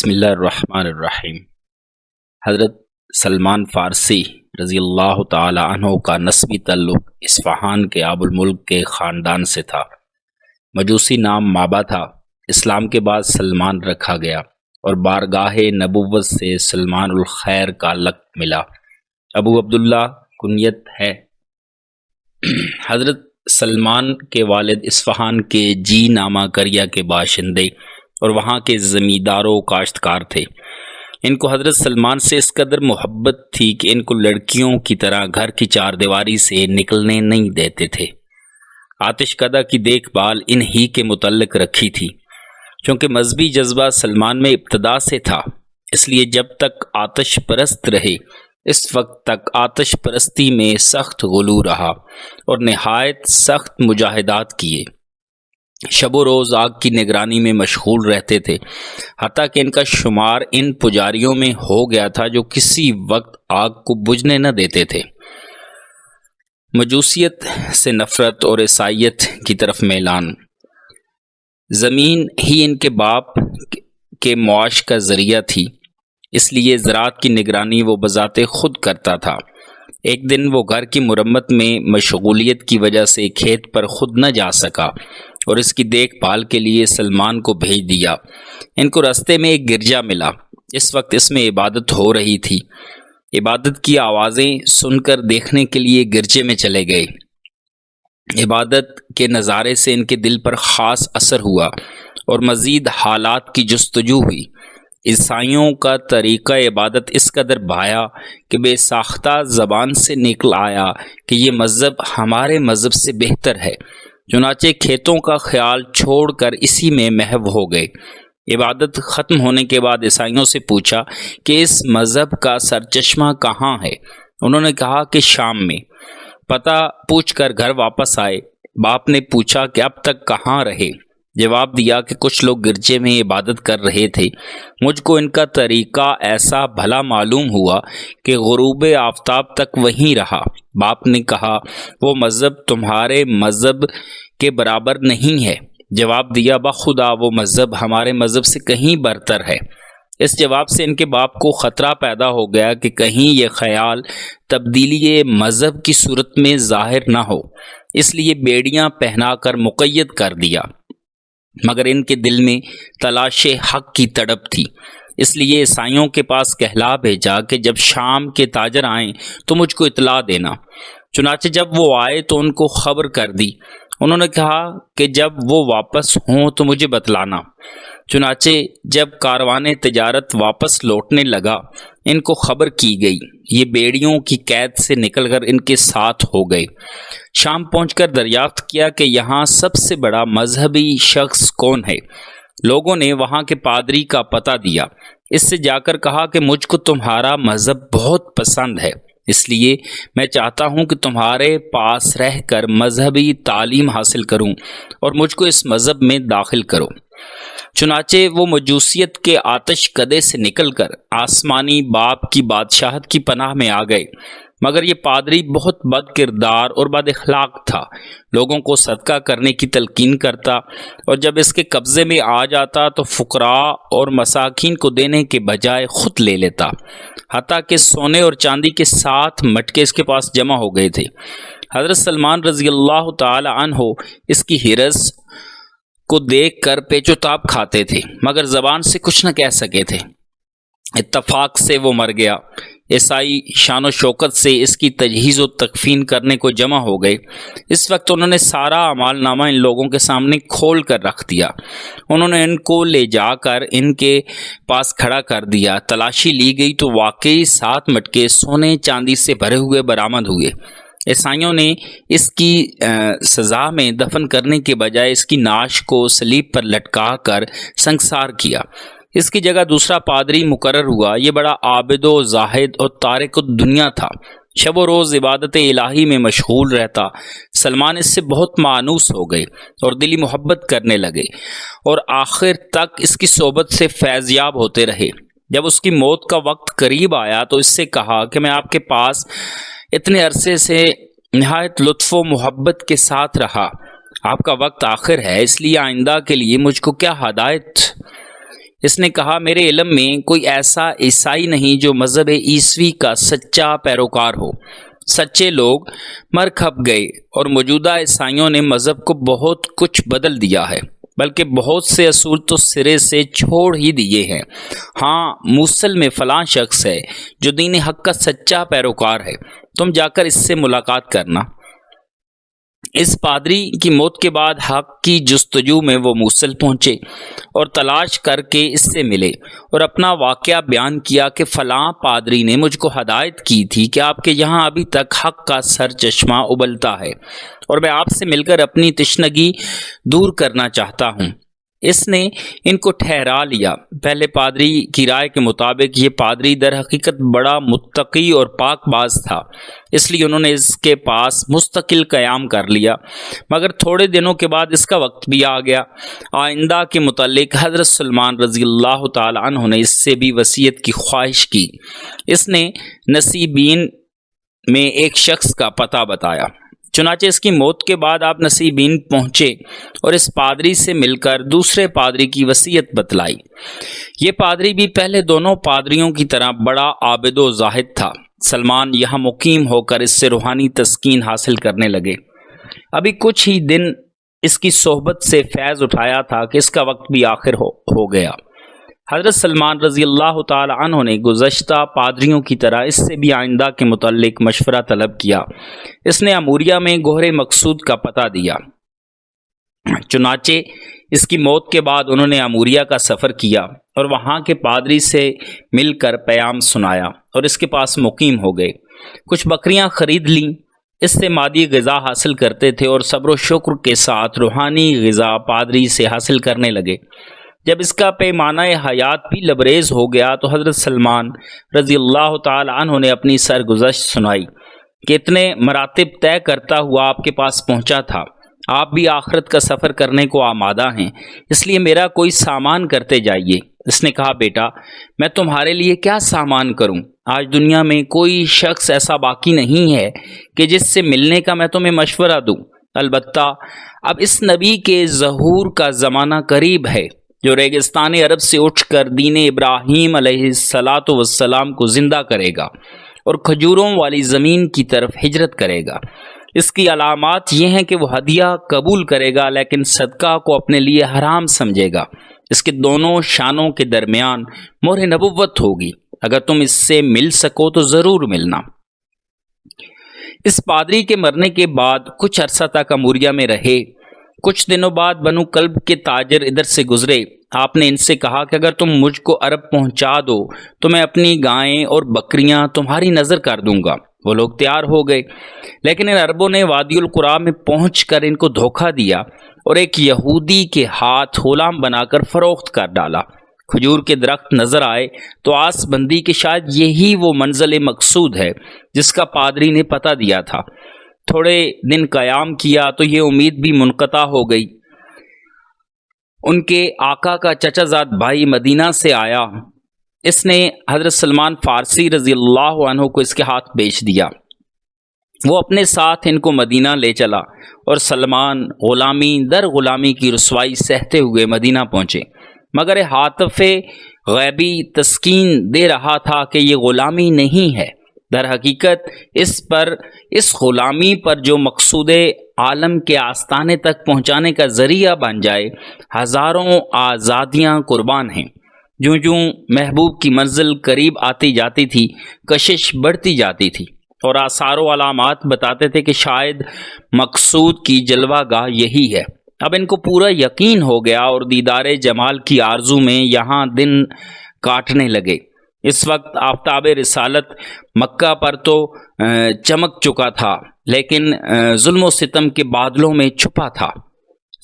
بسم اللہ الرحمن الرحیم۔ حضرت سلمان فارسی رضی اللہ تعالی عنہ کا نسبی تعلق اصفہان کے آب الملک کے خاندان سے تھا۔ مجوسی نام مابا تھا۔ اسلام کے بعد سلمان رکھا گیا اور بارگاہ نبوت سے سلمان الخیر کا لقب ملا۔ ابو عبداللہ کنیت ہے۔ حضرت سلمان کے والد اصفہان کے جی نامہ کریا کے باشندے اور وہاں کے زمیندار و کاشتکار تھے۔ ان کو حضرت سلمان سے اس قدر محبت تھی کہ ان کو لڑکیوں کی طرح گھر کی چار دیواری سے نکلنے نہیں دیتے تھے۔ آتش کدہ کی دیکھ بھال انہی کے متعلق رکھی تھی۔ چونکہ مذہبی جذبہ سلمان میں ابتدا سے تھا، اس لیے جب تک آتش پرست رہے اس وقت تک آتش پرستی میں سخت غلو رہا اور نہایت سخت مجاہدات کیے۔ شب و روز آگ کی نگرانی میں مشغول رہتے تھے، حتیٰ کہ ان کا شمار ان پجاریوں میں ہو گیا تھا جو کسی وقت آگ کو بجھنے نہ دیتے تھے۔ مجوسیت سے نفرت اور عیسائیت کی طرف میلان۔ زمین ہی ان کے باپ کے معاش کا ذریعہ تھی، اس لیے زراعت کی نگرانی وہ بذات خود کرتا تھا۔ ایک دن وہ گھر کی مرمت میں مشغولیت کی وجہ سے کھیت پر خود نہ جا سکا اور اس کی دیکھ بھال کے لیے سلمان کو بھیج دیا۔ ان کو راستے میں ایک گرجا ملا۔ اس وقت اس میں عبادت ہو رہی تھی۔ عبادت کی آوازیں سن کر دیکھنے کے لیے گرجے میں چلے گئے۔ عبادت کے نظارے سے ان کے دل پر خاص اثر ہوا اور مزید حالات کی جستجو ہوئی۔ عیسائیوں کا طریقہ عبادت اس قدر بھایا کہ بے ساختہ زبان سے نکل آیا کہ یہ مذہب ہمارے مذہب سے بہتر ہے۔ چنانچہ کھیتوں کا خیال چھوڑ کر اسی میں محو ہو گئے۔ عبادت ختم ہونے کے بعد عیسائیوں سے پوچھا کہ اس مذہب کا سرچشمہ کہاں ہے؟ انہوں نے کہا کہ شام میں۔ پتہ پوچھ کر گھر واپس آئے۔ باپ نے پوچھا کہ اب تک کہاں رہے؟ جواب دیا کہ کچھ لوگ گرجے میں عبادت کر رہے تھے۔ مجھ کو ان کا طریقہ ایسا بھلا معلوم ہوا کہ غروب آفتاب تک وہیں رہا۔ باپ نے کہا وہ مذہب تمہارے مذہب کے برابر نہیں ہے۔ جواب دیا بخدا وہ مذہب ہمارے مذہب سے کہیں برتر ہے۔ اس جواب سے ان کے باپ کو خطرہ پیدا ہو گیا کہ کہیں یہ خیال تبدیلی مذہب کی صورت میں ظاہر نہ ہو، اس لیے بیڑیاں پہنا کر مقید کر دیا۔ مگر ان کے دل میں تلاش حق کی تڑپ تھی، اس لیے عیسائیوں کے پاس کہلا بھیجا کہ جب شام کے تاجر آئیں تو مجھ کو اطلاع دینا۔ چنانچہ جب وہ آئے تو ان کو خبر کر دی۔ انہوں نے کہا کہ جب وہ واپس ہوں تو مجھے بتلانا۔ چنانچہ جب کاروان تجارت واپس لوٹنے لگا ان کو خبر کی گئی۔ یہ بیڑیوں کی قید سے نکل کر ان کے ساتھ ہو گئے۔ شام پہنچ کر دریافت کیا کہ یہاں سب سے بڑا مذہبی شخص کون ہے؟ لوگوں نے وہاں کے پادری کا پتہ دیا۔ اس سے جا کر کہا کہ مجھ کو تمہارا مذہب بہت پسند ہے، اس لیے میں چاہتا ہوں کہ تمہارے پاس رہ کر مذہبی تعلیم حاصل کروں اور مجھ کو اس مذہب میں داخل کرو۔ چنانچہ وہ مجوسیت کے آتش کدے سے نکل کر آسمانی باپ کی بادشاہت کی پناہ میں آ گئے۔ مگر یہ پادری بہت بد کردار اور بد اخلاق تھا، لوگوں کو صدقہ کرنے کی تلقین کرتا اور جب اس کے قبضے میں آ جاتا تو فقراء اور مساکین کو دینے کے بجائے خود لے لیتا، حتیٰ کہ سونے اور چاندی کے 7 مٹکے اس کے پاس جمع ہو گئے تھے۔ حضرت سلمان رضی اللہ تعالی عنہ اس کی حرص کو دیکھ کر پیچ و تاب کھاتے تھے، مگر زبان سے کچھ نہ کہہ سکے تھے۔ اتفاق سے وہ مر گیا۔ عیسائی شان و شوکت سے اس کی تجہیز و تکفین کرنے کو جمع ہو گئے۔ اس وقت انہوں نے سارا اعمال نامہ ان لوگوں کے سامنے کھول کر رکھ دیا۔ انہوں نے ان کو لے جا کر ان کے پاس کھڑا کر دیا۔ تلاشی لی گئی تو واقعی 7 مٹکے سونے چاندی سے بھرے ہوئے برآمد ہوئے۔ عیسائیوں نے اس کی سزا میں دفن کرنے کے بجائے اس کی نعش کو صلیب پر لٹکا کر سنگسار کیا۔ اس کی جگہ دوسرا پادری مقرر ہوا۔ یہ بڑا عابد و زاہد اور تارک الدنیا تھا، شب و روز عبادت الہی میں مشغول رہتا۔ سلمان اس سے بہت مانوس ہو گئے اور دلی محبت کرنے لگے اور آخر تک اس کی صحبت سے فیض یاب ہوتے رہے۔ جب اس کی موت کا وقت قریب آیا تو اس سے کہا کہ میں آپ کے پاس اتنے عرصے سے نہایت لطف و محبت کے ساتھ رہا، آپ کا وقت آخر ہے، اس لیے آئندہ کے لیے مجھ کو کیا ہدایت اس نے کہا میرے علم میں کوئی ایسا عیسائی نہیں جو مذہب عیسوی کا سچا پیروکار ہو۔ سچے لوگ مر کھپ گئے اور موجودہ عیسائیوں نے مذہب کو بہت کچھ بدل دیا ہے، بلکہ بہت سے اصول تو سرے سے چھوڑ ہی دیے ہیں۔ ہاں، موصل میں فلاں شخص ہے جو دین حق کا سچا پیروکار ہے، تم جا کر اس سے ملاقات کرنا۔ اس پادری کی موت کے بعد حق کی جستجو میں وہ موصل پہنچے اور تلاش کر کے اس سے ملے اور اپنا واقعہ بیان کیا کہ فلاں پادری نے مجھ کو ہدایت کی تھی کہ آپ کے یہاں ابھی تک حق کا سر چشمہ ابلتا ہے اور میں آپ سے مل کر اپنی تشنگی دور کرنا چاہتا ہوں۔ اس نے ان کو ٹھہرا لیا۔ پہلے پادری کی رائے کے مطابق یہ پادری در حقیقت بڑا متقی اور پاک باز تھا، اس لیے انہوں نے اس کے پاس مستقل قیام کر لیا، مگر تھوڑے دنوں کے بعد اس کا وقت بھی آ گیا۔ آئندہ کے متعلق حضرت سلمان رضی اللہ تعالی عنہ نے اس سے بھی وصیت کی خواہش کی۔ اس نے نصیبین میں ایک شخص کا پتہ بتایا۔ چنانچہ اس کی موت کے بعد آپ نصیبین پہنچے اور اس پادری سے مل کر دوسرے پادری کی وصیت بتلائی۔ یہ پادری بھی پہلے دونوں پادریوں کی طرح بڑا عابد و زاہد تھا۔ سلمان یہاں مقیم ہو کر اس سے روحانی تسکین حاصل کرنے لگے۔ ابھی کچھ ہی دن اس کی صحبت سے فیض اٹھایا تھا کہ اس کا وقت بھی آخر ہو گیا۔ حضرت سلمان رضی اللہ تعالی عنہ نے گزشتہ پادریوں کی طرح اس سے بھی آئندہ کے متعلق مشورہ طلب کیا۔ اس نے اموریہ میں گوہر مقصود کا پتہ دیا۔ چنانچہ اس کی موت کے بعد انہوں نے اموریہ کا سفر کیا اور وہاں کے پادری سے مل کر پیام سنایا اور اس کے پاس مقیم ہو گئے۔ کچھ بکریاں خرید لیں، اس سے مادی غذا حاصل کرتے تھے اور صبر و شکر کے ساتھ روحانی غذا پادری سے حاصل کرنے لگے۔ جب اس کا پیمانہ حیات بھی لبریز ہو گیا تو حضرت سلمان رضی اللہ تعالی عنہ نے اپنی سرگزشت سنائی کہ اتنے مراتب طے کرتا ہوا آپ کے پاس پہنچا تھا۔ آپ بھی آخرت کا سفر کرنے کو آمادہ ہیں، اس لیے میرا کوئی سامان کرتے جائیے۔ اس نے کہا بیٹا، میں تمہارے لیے کیا سامان کروں؟ آج دنیا میں کوئی شخص ایسا باقی نہیں ہے کہ جس سے ملنے کا میں تمہیں مشورہ دوں۔ البتہ اب اس نبی کے ظہور کا زمانہ قریب ہے جو ریگستان عرب سے اٹھ کر دین ابراہیم علیہ السلام کو زندہ کرے گا اور کھجوروں والی زمین کی طرف ہجرت کرے گا۔ اس کی علامات یہ ہیں کہ وہ ہدیہ قبول کرے گا لیکن صدقہ کو اپنے لیے حرام سمجھے گا۔ اس کے دونوں شانوں کے درمیان مہر نبوت ہوگی۔ اگر تم اس سے مل سکو تو ضرور ملنا۔ اس پادری کے مرنے کے بعد کچھ عرصہ تک اموریہ میں رہے۔ کچھ دنوں بعد بنو کلب کے تاجر ادھر سے گزرے۔ آپ نے ان سے کہا کہ اگر تم مجھ کو عرب پہنچا دو تو میں اپنی گائیں اور بکریاں تمہاری نظر کر دوں گا۔ وہ لوگ تیار ہو گئے، لیکن ان عربوں نے وادی القریٰ میں پہنچ کر ان کو دھوکہ دیا اور ایک یہودی کے ہاتھ غلام بنا کر فروخت کر ڈالا۔ کھجور کے درخت نظر آئے تو آس بندی کہ شاید یہی وہ منزل مقصود ہے جس کا پادری نے پتہ دیا تھا۔ تھوڑے دن قیام کیا تو یہ امید بھی منقطع ہو گئی۔ ان کے آقا کا چچا زاد بھائی مدینہ سے آیا۔ اس نے حضرت سلمان فارسی رضی اللہ عنہ کو اس کے ہاتھ بیچ دیا۔ وہ اپنے ساتھ ان کو مدینہ لے چلا اور سلمان غلامی در غلامی کی رسوائی سہتے ہوئے مدینہ پہنچے، مگر حاطف غیبی تسکین دے رہا تھا کہ یہ غلامی نہیں ہے، در حقیقت اس غلامی پر جو مقصود عالم کے آستانے تک پہنچانے کا ذریعہ بن جائے، ہزاروں آزادیاں قربان ہیں۔ جوں جوں محبوب کی منزل قریب آتی جاتی تھی، کشش بڑھتی جاتی تھی اور آثار و علامات بتاتے تھے کہ شاید مقصود کی جلوہ گاہ یہی ہے۔ اب ان کو پورا یقین ہو گیا اور دیدار جمال کی آرزو میں یہاں دن کاٹنے لگے۔ اس وقت آفتاب رسالت مکہ پر تو چمک چکا تھا، لیکن ظلم و ستم کے بادلوں میں چھپا تھا۔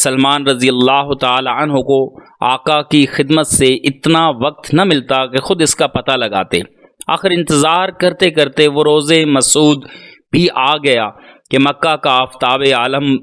سلمان رضی اللہ تعالی عنہ کو آقا کی خدمت سے اتنا وقت نہ ملتا کہ خود اس کا پتہ لگاتے۔ آخر انتظار کرتے کرتے وہ روز مسعود بھی آ گیا کہ مکہ کا آفتاب عالم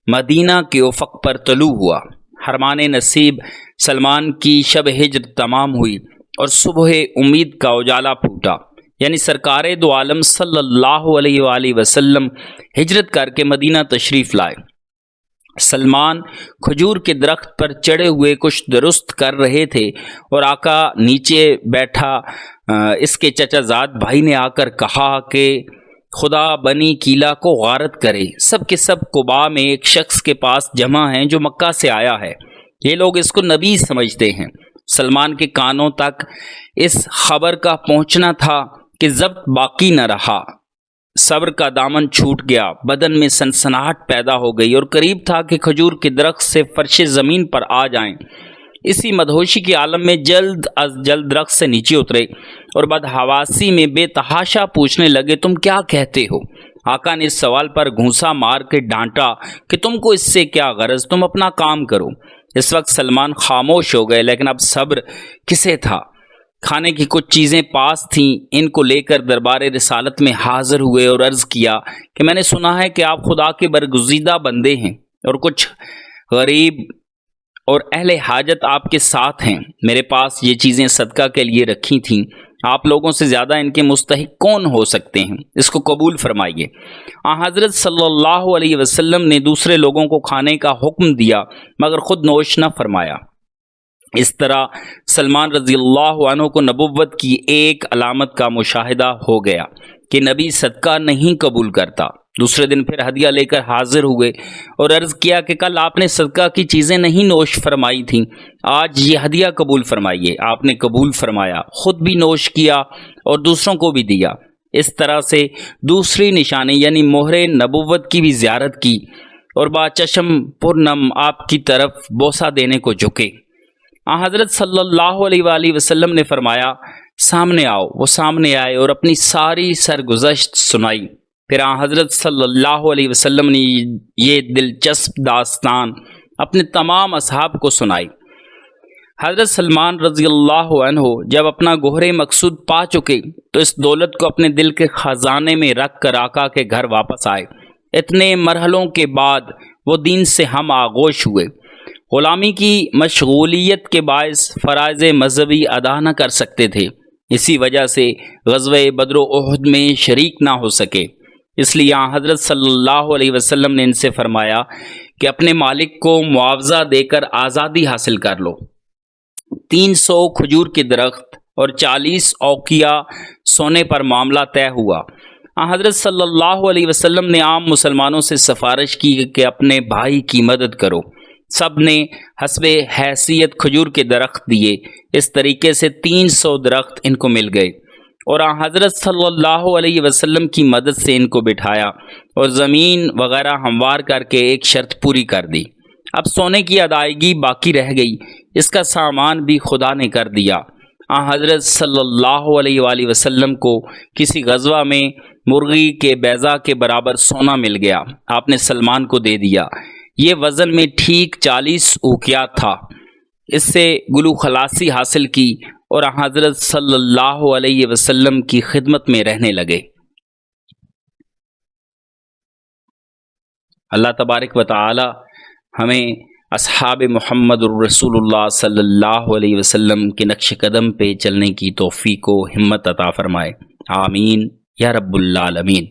مدینہ کے افق پر طلوع ہوا۔ حرمان نصیب سلمان کی شب ہجر تمام ہوئی اور صبح امید کا اجالا پھوٹا، یعنی سرکار دو عالم صلی اللہ علیہ وآلہ وسلم ہجرت کر کے مدینہ تشریف لائے۔ سلمان کھجور کے درخت پر چڑھے ہوئے کچھ درست کر رہے تھے اور آقا نیچے بیٹھا اس کے چچا زاد بھائی نے آ کر کہا کہ خدا بنی کیلا کو غارت کرے، سب کے سب قباء میں ایک شخص کے پاس جمع ہیں جو مکہ سے آیا ہے، یہ لوگ اس کو نبی سمجھتے ہیں۔ سلمان کے کانوں تک اس خبر کا پہنچنا تھا کہ ضبط باقی نہ رہا، صبر کا دامن چھوٹ گیا، بدن میں سنسناہٹ پیدا ہو گئی اور قریب تھا کہ کھجور کے درخت سے فرش زمین پر آ جائیں۔ اسی مدہوشی کے عالم میں جلد از جلد درخت سے نیچے اترے اور بدحواسی میں بے تحاشا پوچھنے لگے، تم کیا کہتے ہو؟ آقا نے اس سوال پر گھونسا مار کے ڈانٹا کہ تم کو اس سے کیا غرض، تم اپنا کام کرو۔ اس وقت سلمان خاموش ہو گئے، لیکن اب صبر کسے تھا؟ کھانے کی کچھ چیزیں پاس تھیں، ان کو لے کر دربار رسالت میں حاضر ہوئے اور عرض کیا کہ میں نے سنا ہے کہ آپ خدا کے برگزیدہ بندے ہیں اور کچھ غریب اور اہل حاجت آپ کے ساتھ ہیں، میرے پاس یہ چیزیں صدقہ کے لیے رکھی تھیں، آپ لوگوں سے زیادہ ان کے مستحق کون ہو سکتے ہیں، اس کو قبول فرمائیے۔ حضرت صلی اللہ علیہ وسلم نے دوسرے لوگوں کو کھانے کا حکم دیا مگر خود نوش نہ فرمایا۔ اس طرح سلمان رضی اللہ عنہ کو نبوت کی ایک علامت کا مشاہدہ ہو گیا کہ نبی صدقہ نہیں قبول کرتا۔ دوسرے دن پھر ہدیہ لے کر حاضر ہوئے اور عرض کیا کہ کل آپ نے صدقہ کی چیزیں نہیں نوش فرمائی تھیں، آج یہ ہدیہ قبول فرمائیے۔ آپ نے قبول فرمایا، خود بھی نوش کیا اور دوسروں کو بھی دیا۔ اس طرح سے دوسری نشانی یعنی مہر نبوت کی بھی زیارت کی اور با چشم پرنم آپ کی طرف بوسہ دینے کو جھکے۔ حضرت صلی اللہ علیہ وآلہ وسلم نے فرمایا، سامنے آؤ۔ وہ سامنے آئے اور اپنی ساری سرگزشت سنائی۔ پھر حضرت صلی اللہ علیہ وسلم نے یہ دلچسپ داستان اپنے تمام اصحاب کو سنائی۔ حضرت سلمان رضی اللہ عنہ جب اپنا گوہر مقصود پا چکے تو اس دولت کو اپنے دل کے خزانے میں رکھ کر آقا کے گھر واپس آئے۔ اتنے مرحلوں کے بعد وہ دین سے ہم آغوش ہوئے۔ غلامی کی مشغولیت کے باعث فرائض مذہبی ادا نہ کر سکتے تھے، اسی وجہ سے غزوہ بدر و احد میں شریک نہ ہو سکے۔ اس لیے حضرت صلی اللہ علیہ وسلم نے ان سے فرمایا کہ اپنے مالک کو معاوضہ دے کر آزادی حاصل کر لو۔ 300 کھجور کے درخت اور 40 اوقیہ سونے پر معاملہ طے ہوا۔ حضرت صلی اللہ علیہ وسلم نے عام مسلمانوں سے سفارش کی کہ اپنے بھائی کی مدد کرو۔ سب نے حسب حیثیت کھجور کے درخت دیے۔ اس طریقے سے 300 درخت ان کو مل گئے اور حضرت صلی اللہ علیہ وسلم کی مدد سے ان کو بٹھایا اور زمین وغیرہ ہموار کر کے ایک شرط پوری کر دی۔ اب سونے کی ادائیگی باقی رہ گئی، اس کا سامان بھی خدا نے کر دیا۔ حضرت صلی اللہ علیہ وآلہ وسلم کو کسی غزوہ میں مرغی کے بیضہ کے برابر سونا مل گیا، آپ نے سلمان کو دے دیا۔ یہ وزن میں ٹھیک 40 اوقیات تھا۔ اس سے گلو خلاصی حاصل کی اور حضرت صلی اللہ علیہ وسلم کی خدمت میں رہنے لگے۔ اللہ تبارک و تعالی ہمیں اصحاب محمد الرسول اللہ صلی اللہ علیہ وسلم کے نقش قدم پہ چلنے کی توفیق و ہمت عطا فرمائے، آمین یا رب العالمین۔